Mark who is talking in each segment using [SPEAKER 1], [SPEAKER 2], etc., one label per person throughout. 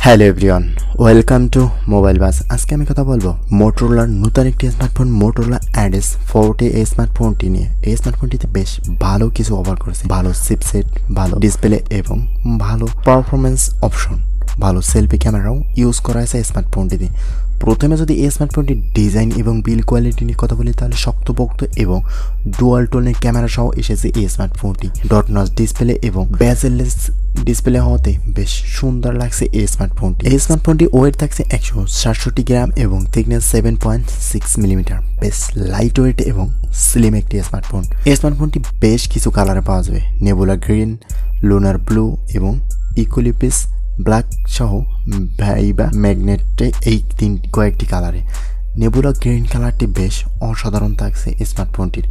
[SPEAKER 1] Hello everyone, welcome to mobile bus. আজকে আমি কথা বলবো মোটরোলার নতুন একটি স্মার্টফোন মোটরোলা অ্যাডজ 40 এই স্মার্টফোনটি নিয়ে। এই স্মার্টফোনটিতে বেশ ভালো কিছু অফার করেছে, ভালো চিপসেট, ভালো ডিসপ্লে এবং ভালো পারফরমেন্স অপশন, ভালো সেলফি ক্যামেরাও ইউজ করা হয়েছে স্মার্টফোনটিতে। প্রথমে যদি এই স্মার্টফোনটির ডিজাইন এবং বিল কোয়ালিটি নিয়ে কথা বলি তাহলে শক্তপোক্ত এবং ডুয়াল টোনের ক্যামেরা সহ এসেছে এই স্মার্টফোনটি। ডট নচ ডিসপ্লে এবং বেজেললেস ডিসপ্লে হওয়াতে বেশ সুন্দর লাগছে এই স্মার্টফোনটি। এই স্মার্টফোনটি ওয়েট থাকছে 167 গ্রাম এবং থিকনেস 7.6 মিলিমিটার। বেশ লাইট ওয়েট এবং স্লিম একটি স্মার্টফোন। এই স্মার্টফোনটি বেশ কিছু কালারে পাওয়া যাবে, নেবুলা গ্রিন, লুনার ব্লু এবং ইকুলিপিস ব্ল্যাক সহ ভাইবা ম্যাগনেটে এই কয়েকটি কালারে। নেবুলা গ্রিন কালারটি বেশ অসাধারণ থাকছে স্মার্টফোনটির।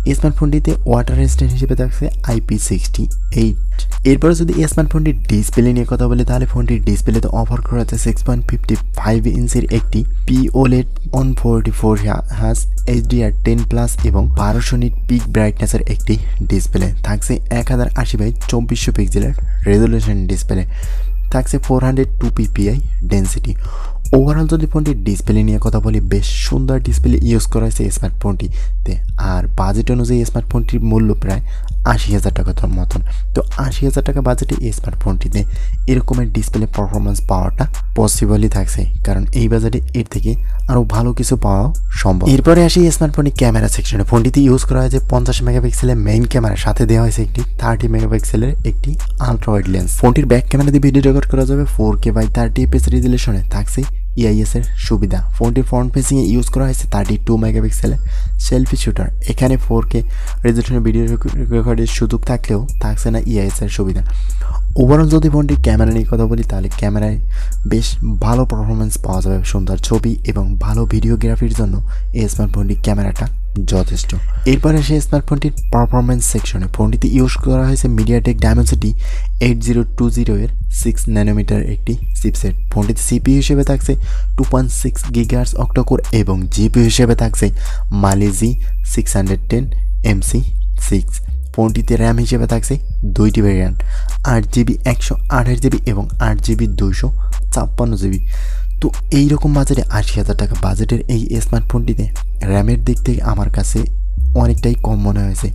[SPEAKER 1] এই স্মার্টফোনটিতে ওয়াটার রেজিস্ট্যান্ট হিসেবে থাকছে IP68। এরপরে যদি এই স্মার্টফোনটির ডিসপ্লে নিয়ে কথা বলি তাহলে ফোনটির ডিসপ্লেতে অফার করা হচ্ছে 6.55 ইঞ্চির একটি POLED 144 হার্জ HDR10+ এবং 1200 নিট পিক ব্রাইটনেসের একটি ডিসপ্লে। থাকছে 1080x2400 পিক্সেলের রেজলিউশন ডিসপ্লে। থাকছে 402 ppi ডেন্সিটি। ওভারঅল যদি ফোনটির ডিসপ্লে নিয়ে কথা বলি, বেশ সুন্দর ডিসপ্লে ইউজ করা হয়েছে স্মার্টফোনটিতে। আর বাজেট অনুযায়ী স্মার্টফোনটির মূল্য প্রায় 80,000 টাকার মতন। তো 80,000 টাকা বাজেটে এই স্মার্টফোনটিতে এরকমের ডিসপ্লে পারফরমেন্স পাওয়াটা পসিবলই থাকছে, কারণ এই বাজেটে এর থেকে আরও ভালো কিছু পাওয়া সম্ভব। এরপরে আসি স্মার্টফোনটি ক্যামেরা সেকশনে। ফোনটিতে ইউজ করা হয়েছে 50 মেগাপিক্সেলের মেইন ক্যামেরার সাথে দেওয়া হয়েছে একটি 30 মেগাপিক্সেলের একটি আলট্রা ওয়াইড লেন্স। ফোনটির ব্যাক ক্যামেরা দিয়ে ভিডিও রেকর্ড করা যাবে 4K/30 fps রেজলিউশনে। থাকছে EIS এর সুবিধা। ফোনটির ফ্রন্ট ফেসিংয়ে ইউজ করা হয়েছে 32 মেগাপিক্সেলের সেলফি শুটার। এখানে 4K রেজলিউশনের ভিডিও রেকর্ডের সুযোগ থাকলেও থাকছে না EIS এর সুবিধা। ওভারঅল যদি ফোনটির ক্যামেরা নিয়ে কথা বলি তাহলে ক্যামেরায় বেশ ভালো পারফরমেন্স পাওয়া যাবে, সুন্দর ছবি এবং ভালো ভিডিওগ্রাফির জন্য এই স্মার্টফোনটির ক্যামেরাটা যথেষ্ট। এরপরে সেই স্মার্টফোনটির পারফরমেন্স সেকশনে। ফোনটিতে ইউজ করা হয়েছে মিডিয়াটেক ডায়মেনসিটি 8020 এর 6 ন্যানোমিটার একটি চিপসেট। ফোনটিতে CPU হিসেবে থাকছে 2.6 GHz অক্টাকোর এবং GPU হিসেবে থাকছে মালি 610 MC6। ফোনটিতে র্যাম হিসেবে থাকছে 2টি ভেরিয়েন্ট, 8GB 128GB এবং 8GB 256GB। তো এইরকম বাজেটে 80,000 টাকা বাজেটের এই স্মার্টফোনটিতে র্যামের দিক থেকে আমার কাছে অনেকটাই কম মনে হয়েছে।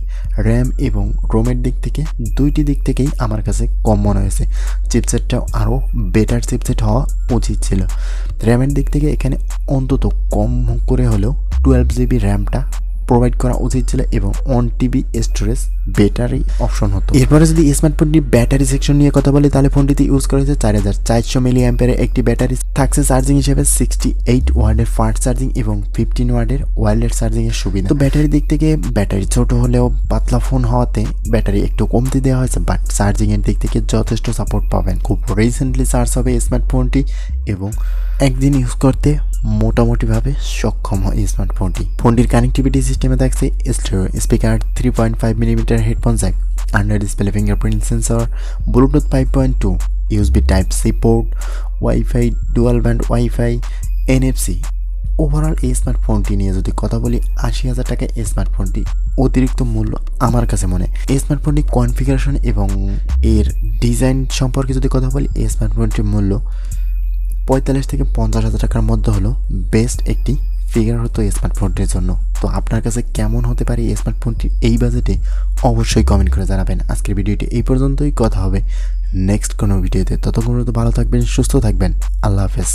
[SPEAKER 1] র্যাম এবং রোমের দিক থেকে দুইটি দিক থেকেই আমার কাছে কম মনে হয়েছে। চিপসেটটাও আরও বেটার চিপসেট হওয়া উচিত ছিল। র্যামের দিক থেকে এখানে অন্তত কম করে হলেও 12GB র্যামটা প্রোভাইড করা উচিত ছিল এবং 1TB স্টোরেজ ব্যাটারি অপশন হতো। এরপরে যদি স্মার্টফোনটির ব্যাটারি সেকশন নিয়ে কথা বলি তাহলে ফোনটিতে ইউজ করা হয়েছে 4400 মিলিঅ্যাম্পিয়ারের একটি ব্যাটারি। থাকছে চার্জিং হিসেবে 68 ওয়াটের ফাস্ট চার্জিং এবং 15 ওয়াটের ওয়্যারলেস চার্জিংয়ের সুবিধা। তো ব্যাটারির দিক থেকে ব্যাটারি ছোট হলেও পাতলা ফোন হওয়াতে ব্যাটারি একটু কমতে দেওয়া হয়েছে, বাট চার্জিংয়ের দিক থেকে যথেষ্ট সাপোর্ট পাবেন। খুব রিসেন্টলি চার্জ হবে স্মার্টফোনটি এবং একদিন ইউজ করতে মোটামুটিভাবে সক্ষম হয় এই স্মার্টফোনটি। ফোনটির কানেক্টিভিটি সিস্টেমে থাকছে stereo speaker, 3.5 millimetre headphone Jack, under display fingerprint sensor, Bluetooth 5.2, USB Type-C port, wifi, dual band wifi, NFC। Overall এই স্মার্টফোনটি নিয়ে যদি কথা বলি 80,000 টাকায় এই স্মার্টফোনটি অতিরিক্ত মূল্য আমার কাছে মনে হয়। এই স্মার্টফোনটি কনফিগারেশন এবং এর ডিজাইন সম্পর্কে যদি কথা বলি এই স্মার্টফোনটির মূল্য 45 থেকে 50,000 টাকার মধ্যে হলো বেস্ট একটি ফিগার হতো এই স্মার্টফোনটির জন্য। তো আপনার কাছে কেমন হতে পারে এই স্মার্টফোনটি এই বাজেটে অবশ্যই কমেন্ট করে জানাবেন। আজকের ভিডিওটি এই পর্যন্তই, কথা হবে নেক্সট কোনো ভিডিওতে। ততক্ষণ ভালো থাকবেন, সুস্থ থাকবেন। আল্লাহ হাফেজ।